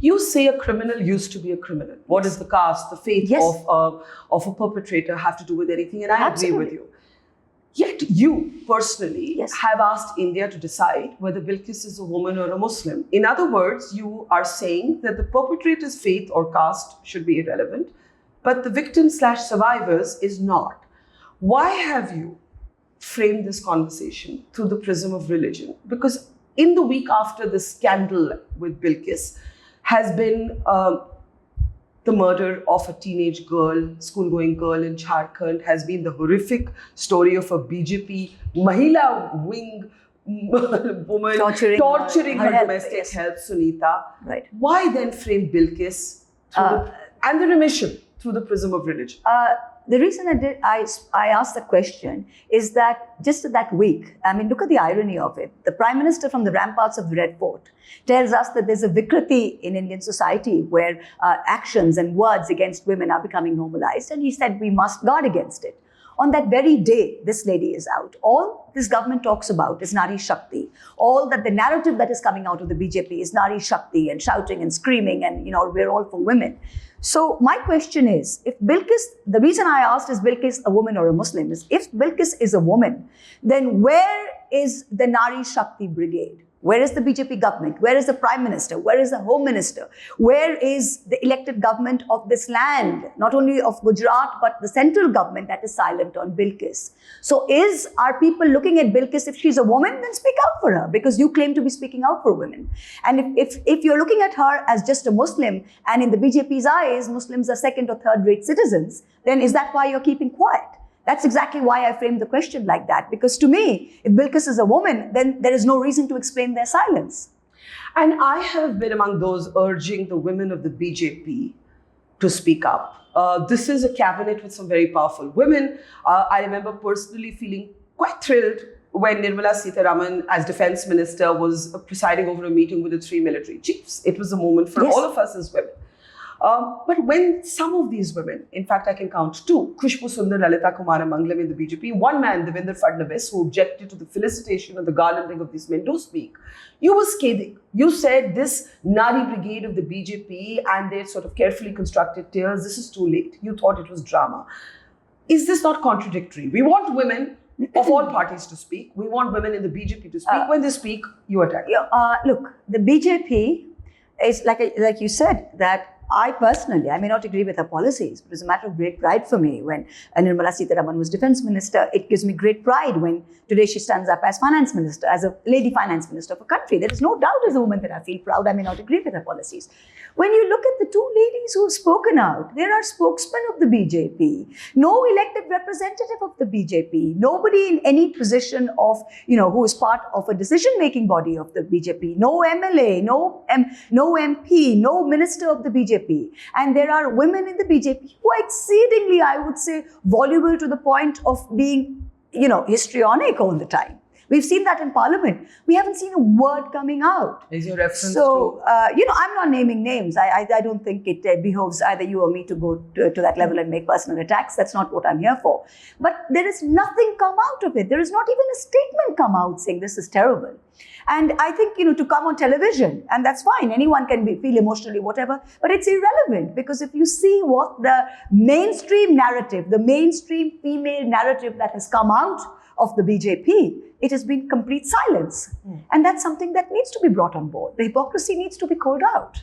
You say a criminal used to be a criminal. What does the caste, the faith of a perpetrator have to do with anything? And I agree with you. Yet you personally have asked India to decide whether Bilkis is a woman or a Muslim. In other words, you are saying that the perpetrator's faith or caste should be irrelevant, but the victim/survivors is not. Why have you framed this conversation through the prism of religion? Because in the week after the scandal with Bilkis has been the murder of a teenage girl, school-going girl in Jharkhand, has been the horrific story of a BJP Mahila wing woman torturing her domestic help, Sunita. Right. Why then frame Bilkis and the remission through the prism of religion? The reason I asked the question is that just that week, I mean, look at the irony of it. The Prime Minister from the ramparts of the Red Fort tells us that there's a vikriti in Indian society where actions and words against women are becoming normalized. And he said we must guard against it. On that very day, this lady is out. All this government talks about is Nari Shakti. All that the narrative that is coming out of the BJP is Nari Shakti and shouting and screaming and, we're all for women. So my question is, if Bilkis, the reason I asked is Bilkis a woman or a Muslim, is if Bilkis is a woman, then where is the Nari Shakti Brigade? Where is the BJP government? Where is the Prime Minister? Where is the Home Minister? Where is the elected government of this land? Not only of Gujarat, but the central government that is silent on Bilkis. So are people looking at Bilkis, if she's a woman, then speak out for her, because you claim to be speaking out for women. And if you're looking at her as just a Muslim, and in the BJP's eyes, Muslims are second or third rate citizens, then is that why you're keeping quiet? That's exactly why I framed the question like that. Because to me, if Bilkis is a woman, then there is no reason to explain their silence. And I have been among those urging the women of the BJP to speak up. This is a cabinet with some very powerful women. I remember personally feeling quite thrilled when Nirmala Sitharaman, as defense minister, was presiding over a meeting with the 3 military chiefs. It was a moment for all of us as women. But when some of these women, in fact, I can count 2, Khushbu Sundar, Lalita Kumara Mangalam in the BJP, one man, Devendra Fadnavis, who objected to the felicitation and the garlanding of these men, do speak. You were scathing. You said this Nari Brigade of the BJP and their sort of carefully constructed tears, this is too late. You thought it was drama. Is this not contradictory? We want women of all parties to speak. We want women in the BJP to speak. When they speak, you attack. Look, the BJP is, like you said, that I personally, I may not agree with her policies, but it's a matter of great pride for me. When Nirmala Sitharaman was defense minister, it gives me great pride when today she stands up as finance minister, as a lady finance minister of a country. There is no doubt as a woman that I feel proud. I may not agree with her policies. When you look at the 2 ladies who have spoken out, there are spokesmen of the BJP, no elected representative of the BJP, nobody in any position of, who is part of a decision-making body of the BJP, no MLA, no MP, no minister of the BJP. And there are women in the BJP who are exceedingly, I would say, voluble to the point of being, histrionic all the time. We've seen that in Parliament. We haven't seen a word coming out. Is your reference to... I'm not naming names. I don't think it behoves either you or me to go to that level and make personal attacks. That's not what I'm here for. But there is nothing come out of it. There is not even a statement come out saying this is terrible. And I think, to come on television, and that's fine. Anyone can feel emotionally whatever, but it's irrelevant, because if you see what the mainstream narrative, the mainstream female narrative that has come out of the BJP, it has been complete silence. And that's something that needs to be brought on board. The hypocrisy needs to be called out.